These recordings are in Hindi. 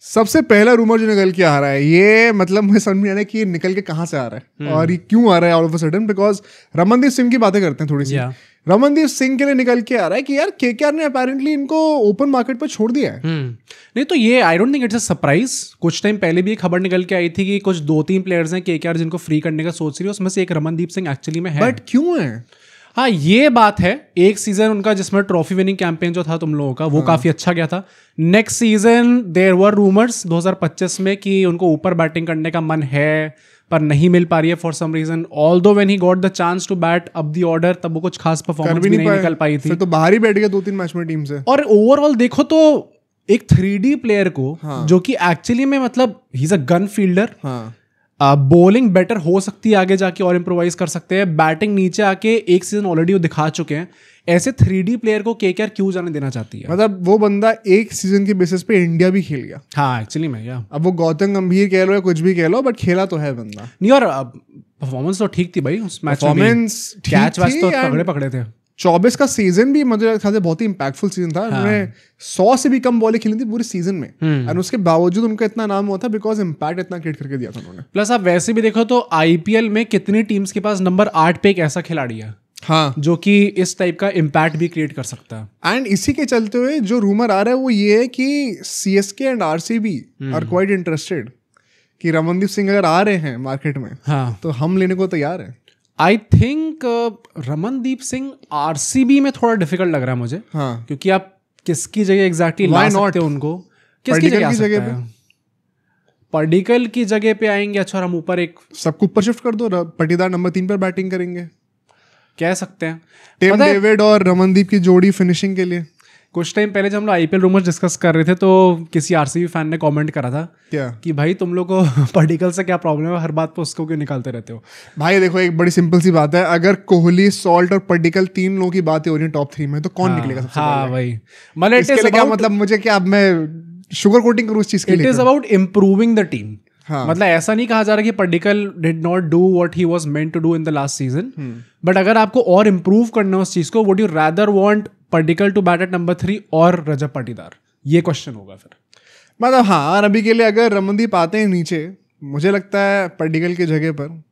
सबसे पहला रूमर जो निकल के आ रहा है, ये मतलब मुझे समझ नहीं आ रहा है कि ये निकल के कहाँ से आ रहा है और ये क्यों आ रहा है all of a sudden, because Ramandeep Singh की बातें करते हैं थोड़ी सी। रमनदीप सिंह के लिए निकल के आ रहा है कि यार केकेआर ने अपेरेंटली इनको ओपन मार्केट पर छोड़ दिया है। नहीं तो ये I don't think it's a surprise. कुछ टाइम पहले भी एक खबर निकल के आई थी कि कुछ 2-3 प्लेयर्स हैं केकेआर जिनको फ्री करने का सोच रही है, उसमें से एक रमनदीप सिंह एक्चुअली में है। बट क्यों है? हाँ ये बात है, एक सीजन उनका जिसमें ट्रॉफी विनिंग कैंपेन जो था तुम लोगों का वो काफी अच्छा गया था। Next season there were rumours 2025 में कि उनको ऊपर बैटिंग करने का मन है पर नहीं मिल पा रही है for some reason. Although when he got the chance to bat up the order तब वो कुछ खास परफॉर्मेंस भी नहीं निकल पाई थी। फिर तो बाहर ही बैठ गया 2-3 मैच में टीम से। और ओवरऑल देखो तो एक 3D प्लेयर को जो कि एक्चुअली में मतलब he is a gun fielder, bowling better हो सकती है आगे जाके और इम्प्रोवाइज कर सकते हैं, बैटिंग नीचे आके एक सीजन ऑलरेडी वो दिखा चुके हैं। ऐसे 3D प्लेयर को केकेआर क्यों जाने देना चाहती है? मतलब वो बंदा एक सीजन के बेसिस पे इंडिया भी खेल गया। हाँ एक्चुअली में या अब वो गौतम गंभीर कह लो या कुछ भी कह लो, बट खेला तो है बंदा। नहीं और परफॉर्मेंस तो ठीक थी भाई उस मैच में। परफॉर्मेंस कैच वैच तो तगड़े पकड़े थे। 24 का सीजन भी मुझे ख्याल से बहुत ही इंपैक्टफुल सीजन था। उन्होंने 100 से भी कम बॉलें खेली थी पूरे सीजन में और उसके बावजूद उनका इतना नाम हुआ था बिकॉज इम्पैक्ट इतना क्रिएट करके दिया था उन्होंने। प्लस आप वैसे भी देखो तो आईपीएल में कितनी टीम्स के पास नंबर 8 पे एक ऐसा खिलाड़ी है जो कि इस टाइप का इम्पैक्ट भी क्रिएट कर सकता है। एंड इसी के चलते हुए जो रूमर आ रहा है वो ये है कि CSK and RCB are quite interested कि रमनदीप सिंह अगर आ रहे हैं मार्केट में तो हम लेने को तैयार है। I think Ramandeep Singh RCB में थोड़ा डिफिकल्ट लग रहा है मुझे। क्योंकि आप किसकी जगह एग्जैक्टली ला सकते हो उनको, किसकी जगह पे? पर्डिकल की जगह पे आएंगे। अच्छा हम ऊपर एक सबको ऊपर शिफ्ट कर दो, पटीदार नंबर 3 पर बैटिंग करेंगे कह सकते हैं। टिम डेविड और रमनदीप की जोड़ी फिनिशिंग के लिए। कुछ टाइम पहले जब हम लोग आईपीएल रूमर्स डिस्कस कर रहे थे तो किसी आरसीबी फैन ने कमेंट करा था क्या कि भाई तुम लोग को पर्टिकल से क्या प्रॉब्लम है, हर बात पे उसको क्यों निकालते रहते हो? भाई देखो एक बड़ी सिंपल सी बात है, अगर कोहली, सॉल्ट और पर्टिकल 3 लोगों की बातें हो रही है टॉप 3 में तो कौन निकलेगा सबसे पहले? हाँ भाई मतलब इसके लिए क्या मतलब मुझे क्या, अब मैं शुगर कोटिंग करूँ इस चीज के लिए? It is about improving the team. मतलब ऐसा नहीं कहा जा रहा कि Padikkal did not do what he was meant to do in the last season, but अगर आपको और इम्प्रूव करना है उस चीज को, would you rather want Padikkal to bat at number 3 और रजत पाटीदार? ये क्वेश्चन होगा फिर। मतलब हाँ, अभी के लिए अगर रमनदीप आते हैं नीचे, मुझे लगता है पर्टिकल की जगह पर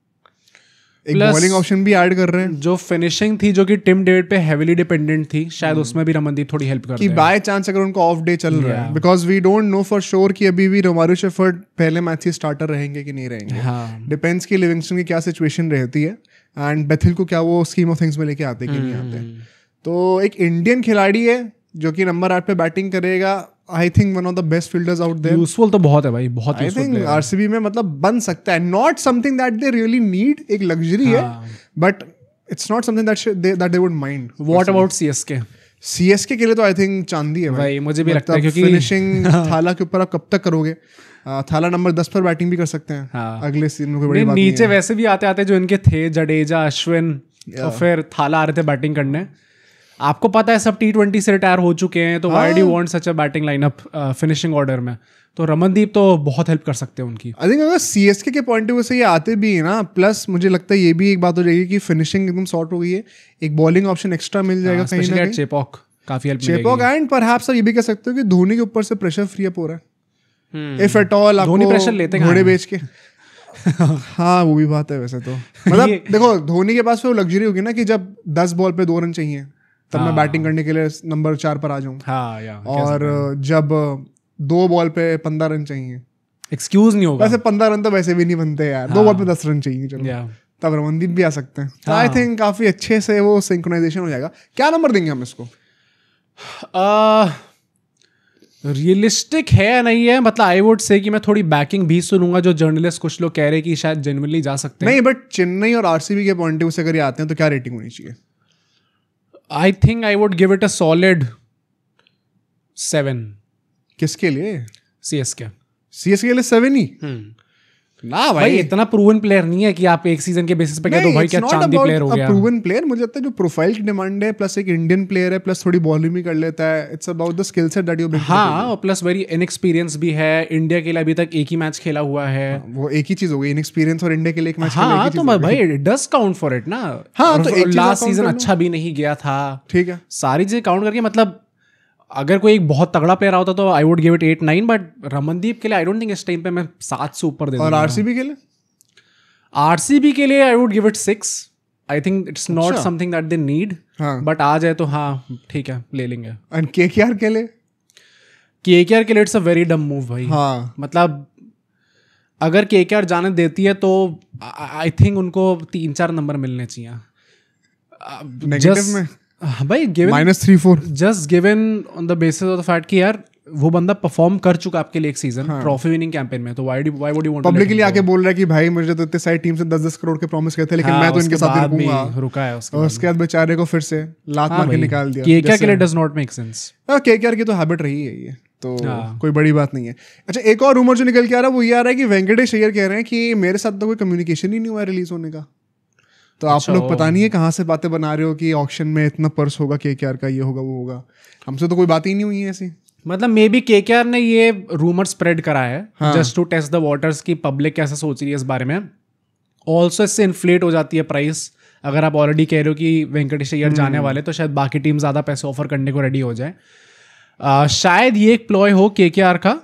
एक बॉलिंग ऑप्शन भी ऐड कर रहे हैं। जो फिनिशिंग थी जो कि टिम डेविड पे हेवीली डिपेंडेंट थी, शायद उसमें भी रमनदीप थोड़ी हेल्प कर रहा है। कि बाय चांस अगर उनको ऑफ डे चल रहा है, because we don't know for sure कि अभी भी रोमारियो शेफर्ड पहले मैच से स्टार्टर रहेंगे कि नहीं रहेंगे। डिपेंड्स कि लिविंगस्टन की क्या सिचुएशन रहती है एंड बेथिल को क्या वो स्कीम ऑफ थिंग्स में लेके आते कि नहीं आते। तो एक इंडियन खिलाड़ी है जो कि नंबर 8 पे बैटिंग करेगा, I think one of the best fielders out there. Useful तो बहुत है भाई, बहुत यूजफुल। आई थिंक आरसीबी में मतलब बन सकता है, not something that they really need, एक लग्जरी है, but it's not something that they would mind. What about CSK? CSK के लिए तो आई थिंक चांदी है भाई, मुझे भी लगता है क्योंकि फिनिशिंग थाला के ऊपर आप कब तक करोगे? थाला नंबर 10 पर बैटिंग भी कर सकते हैं अगले सीजन में, कोई बड़ी बात नहीं है। नीचे वैसे भी आते आते जो इनके थे जडेजा, अश्विन और फिर थाला आ रहे थे बैटिंग करने। आपको पता है सब T20 से रिटायर हो चुके हैं, तो why do you want such a batting lineup finishing order में? तो रमनदीप तो बहुत हेल्प कर सकते हैं उनकी। आई थिंक अगर सीएसके के पॉइंट ऑफ व्यू से ये आते भी है ना, प्लस मुझे लगता है ये भी एक बात हो जाएगी कि फिनिशिंग एकदम सॉर्ट हो गई है, एक बॉलिंग ऑप्शन एक्स्ट्रा मिल जाएगा कहीं ना कहीं। चेपॉक काफी हेल्प चेपॉक एंड परहैप्स ये भी कह सकते हो कि धोनी के ऊपर से प्रेशर फ्री अप हो रहा है if at all. Dhoni pressure लेते हैं घोड़े बेच के। हाँ वो भी बात है वैसे तो। मतलब देखो धोनी के पास वो लग्जरी होगी ना कि जब 10 बॉल पे 2 रन चाहिए तब मैं बैटिंग करने के लिए नंबर 4 पर आ जाऊँ। और जब 2 बॉल पे 15 रन चाहिए, एक्सक्यूज नहीं होगा। वैसे 15 रन तो वैसे भी नहीं बनते यार, 2 बॉल पे 10 रन चाहिए, चलो तब रमनदीप भी आ सकते हैं। तो आई थिंक काफी अच्छे से वो सिंक्रोनाइजेशन हो जाएगा। क्या नंबर देंगे हम इसको? रियलिस्टिक है नहीं है, मतलब आई वुड से कि मैं थोड़ी बैकिंग भी सुनूंगा जो जर्नलिस्ट कुछ लोग कह रहे हैं कि शायद जेन्युइनली जा सकते हैं। नहीं बट चेन्नई और आरसीबी के पॉइंट ऑफ व्यू से अगर ये आते हैं तो क्या रेटिंग होनी चाहिए? I think I would give it a solid 7। किसके लिए? सीएसके के लिए 7 ही? ना भाई इतना प्रूवन प्लेयर नहीं है कि आप एक सीजन के बेसिस पे कह दो भाई क्या चांदी प्लेयर हो गया। प्रूवन प्लेयर मुझे लगता है जो प्रोफाइल की डिमांड है, प्लस एक इंडियन प्लेयर है, प्लस थोड़ी बॉलिंग भी कर लेता है। It's about the skill set that you bring. हाँ, और प्लस वेरी इनएक्सपीरियंस भी है। इंडिया के लिए अभी तक एक ही मैच खेला हुआ है। वो एक ही चीज हो गई, इनएक्सपीरियंस और इंडिया के लिए एक मैच। हाँ तो भाई it does count for it ना। हाँ तो लास्ट सीजन अच्छा भी नहीं गया था, ठीक है, सारी चीजें काउंट करके मतलब अगर कोई एक बहुत तगड़ा प्लेयर होता तो I would give it 8-9, but Ramandeep के लिए आई डोंट थिंक इस टाइम पे मैं 7 से ऊपर दे दूंगा। और आरसीबी के लिए? आरसीबी के लिए I would give it 6। I think it's not something that they need, but आ जाए तो हाँ ठीक है, ले लेंगे। एंड केकेआर के लिए? केकेआर के लिए इट्स अ वेरी डम मूव भाई। हाँ, मतलब अगर केकेआर जाने देती है तो आई थिंक उनको 3-4 नंबर मिलने चाहिए नेगेटिव में भाई, given -3-4 just given on the basis of the fact कि यार वो बंदा परफॉर्म कर चुका आपके लिए एक सीजन ट्रॉफी विनिंग कैंपेन में, तो why would you want publicly आके बोल रहा है कि भाई मुझे तो इतने सारी टीम से 10-10 करोड़ के प्रॉमिस करते, लेकिन मैं तो इनके साथ रुका है। उसके बाद बेचारे को फिर से लात मार के निकाल दिया। केकेआर के लिए does not make sense. KKR की तो हैबिट रही है ये, तो कोई बड़ी बात नहीं है। अच्छा, एक और रूमर जो निकल के आ रहा है वो ये आ रहा है कि वेंकटेश अय्यर कह रहे हैं कि मेरे साथ तो कोई कम्युनिकेशन ही नहीं हुआ रिलीज होने का। तो आप लोग पता नहीं है कहाँ से बातें बना रहे हो कि ऑक्शन में इतना पर्स होगा केकेआर का, ये होगा वो होगा। हमसे तो कोई बात ही नहीं हुई है ऐसी। मतलब मे बी केकेआर ने ये रूमर स्प्रेड करा है just to test the waters की पब्लिक कैसे सोच रही है इस बारे में। ऑल्सो इससे इन्फ्लेट हो जाती है प्राइस। अगर आप ऑलरेडी कह रहे हो कि वेंकटेश अय्यर जाने वाले, तो शायद बाकी टीम ज़्यादा पैसे ऑफर करने को रेडी हो जाए। शायद ये एक प्लॉय हो केकेआर का।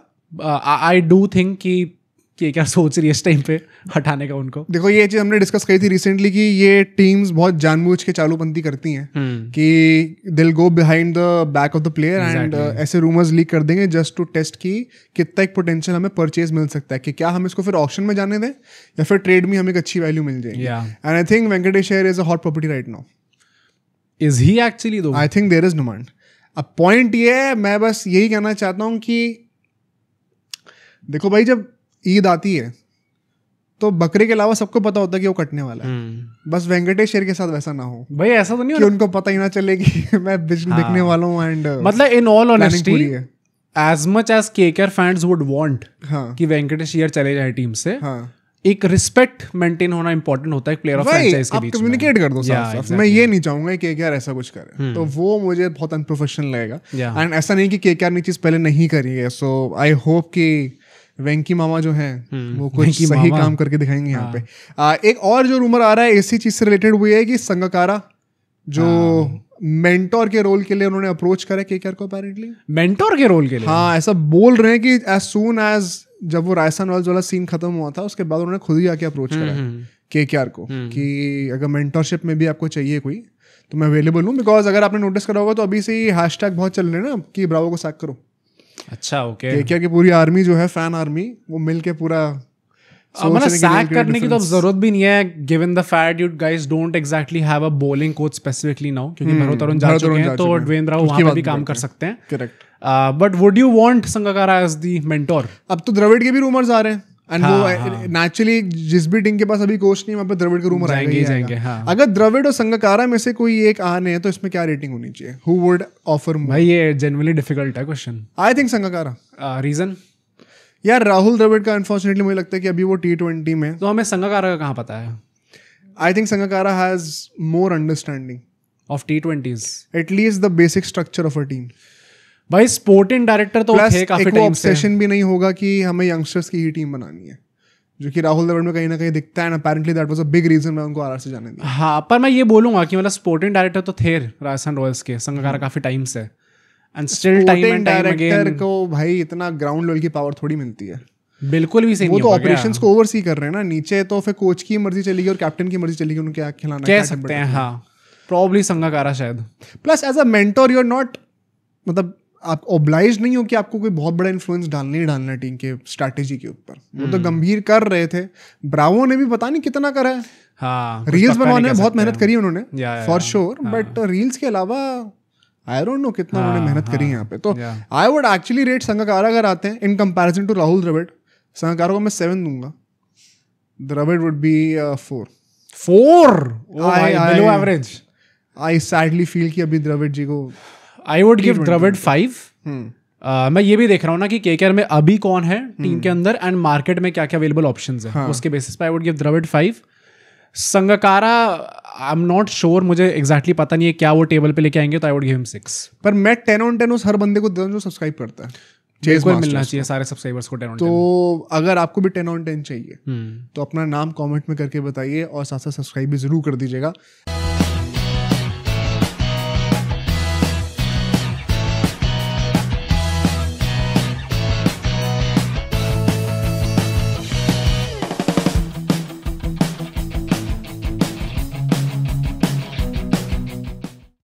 आई डू थिंक कि केकेआर सोच रही है इस टाइम पे हटाने का उनको। देखो, ये चीज हमने डिस्कस करी थी रिसेंटली कि ये टीम्स बहुत जानबूझ के चालूपंती करती हैं कि दिल go behind the back of the player and ऐसे रूमर्स लीक कर देंगे जस्ट टू टेस्ट की कितना एक पोटेंशियल हमें परचेज मिल सकता है, कि क्या हम इसको फिर ऑक्शन में जाने दें या फिर ट्रेड में हमें एक अच्छी वैल्यू मिल जाएगी। And I think Venkatesh Iyer is a hot property right now. Is he actually though? I think there is demand. अब पॉइंट ये है, मैं बस यही कहना चाहता हूँ कि देखो भाई, जब ईद आती है तो बकरे के अलावा सबको पता होता है कि वो कटने वाला है। बस वेंकटेश अय्यर के साथ वैसा ना हो भाई। ऐसा तो नहीं कि उनको पता ही ना चले कि मैं बिकने वाला हूँ। एंड मतलब in all honesty as much as KKR fans would want कि वेंकटेश अय्यर चले जाए टीम से, एक रिस्पेक्ट मेंटेन होना इंपॉर्टेंट होता है प्लेयर ऑफ फ्रैंचाइज के बीच में। कम्युनिकेट कर दो साफ-साफ। मैं ये नहीं चाहूंगा कि केकेआर ऐसा कुछ करे, तो वो मुझे बहुत अनप्रोफेशनल लगेगा। एंड ऐसा नहीं कि केकेआर ने चीज पहले नहीं करी है। सो आई होप कि वेंकी मामा जो है वो कुछ सही काम करके दिखाएंगे यहाँ पे। एक और जो रूमर आ रहा है इसी चीज से रिलेटेड वो ये है कि संगकारा जो मेंटोर के रोल के लिए उन्होंने अप्रोच करा केकेआर को अपेरेंटली। मेंटोर के रोल के लिए? हाँ, ऐसा बोल रहे हैं कि एज सून एज जब वो राजस्थान रॉयल्स वाला सीन खत्म हुआ था उसके बाद उन्होंने खुद ही आके अप्रोच करा केकेआर को कि अगर मेंटोरशिप में भी आपको चाहिए कोई तो मैं अवेलेबल हूँ। बिकॉज अगर आपने नोटिस करा होगा तो अभी से ही हैशटैग बहुत चल रहे हैं ना कि ब्रावो को सैक करो। अच्छा, ओके। केकेआर की पूरी आर्मी जो है, फैन आर्मी, वो मिलके पूरा मतलब सैक करने की तो जरूरत भी नहीं है given the fact you guys don't exactly have a bowling coach specifically now, क्योंकि भरत अरुण जा चुके हैं तो ड्वेन ब्रावो वहां पे भी काम कर सकते हैं। Correct. But would you want Sangakkara as the mentor? अब तो द्रविड़ के भी रूमर्स आ रहे हैं एंड वो नेचुरली जिस भी टीम के पास अभी कोच नहीं वहां पे द्रविड़ के रूमर आएंगे। अगर द्रविड़ और संगकारा में से कोई एक आने तो इसमें क्या रेटिंग होनी चाहिए? Who would offer more? भाई ये जेन्युइनली डिफिकल्ट है question. I think Sangakkara. Reason? यार राहुल द्रविड़ का अनफॉर्चुनेटली मुझे लगता है कि अभी वो T20 में, तो हमें संगकारा का कहाँ पता है? आई think Sangakkara has more understanding of T20s, at least the basic structure of a team. भाई स्पोर्टिंग डायरेक्टर तो थे काफी टाइम से। ऑब्सेशन भी नहीं होगा कि हमें यंगस्टर्स की ही टीम बनानी है, जो कि राहुल द्रविड़ में कहीं ना कहीं दिखता है। And apparently that was a big reason मैं उनको आरआर से जाने दिया। हाँ, पर मैं ये बोलूंगा कि मतलब स्पोर्टिंग डायरेक्टर तो थे राजस्थान रॉयल्स के, संगकारा काफी टाइम से। And still time and time again को भाई इतना ग्राउंड लेवल की पावर थोड़ी मिलती है। बिल्कुल भी सही नहीं होगा। वो तो ऑपरेशंस को ओवरसी कर रहे हैं ना नीचे, तो फिर कोच की मर्जी चलेगी और कैप्टन की मर्जी चलेगी उनको क्या खिलाना कह सकते हैं। हाँ, प्रॉब्ली संगकारा शायद। Plus as a mentor you are not, मतलब आप ऑब्लाइज नहीं हो कि आपको कोई बहुत बड़ा इन्फ्लुएंस डालना ही डालना है टीम के स्ट्रैटेजी के ऊपर। वो तो गंभीर कर रहे थे, ब्रावो ने भी पता नहीं कितना करा है। हाँ, रील्स बनवाने में बहुत मेहनत करी उन्होंने फॉर श्योर, बट रील्स के अलावा आई डोंट नो कितना उन्होंने मेहनत करी यहाँ पे। तो I would actually rate Sangakkara अगर आते हैं in comparison to Rahul Dravid. Sangakkara को मैं 7 दूंगा, Dravid would be 4 below average. I sadly feel कि अभी द्रविड़ जी को आई वुड गिव द्रविड़ 5। मैं ये भी देख रहा हूँ ना कि केकेआर में अभी कौन है टीम के अंदर एंड मार्केट में क्या क्या अवेलेबल ऑप्शंस हैं, उसके बेसिस पे I would give Dravid 5। Sangakkara I am not sure, मुझे एग्जैक्टली पता नहीं है क्या वो टेबल पे लेके आएंगे, तो आई वुड गिव हिम 6। पर मैं 10 on 10 उस हर बंदे को देता हूं जो सब्सक्राइब करता है। बिल्कुल मिलना चाहिए सारे सब्सक्राइबर्स को 10 on 10। तो अगर आपको भी 10 on 10 चाहिए तो अपना नाम कमेंट में करके बताइए और साथ साथ सब्सक्राइब भी जरूर कर दीजिएगा।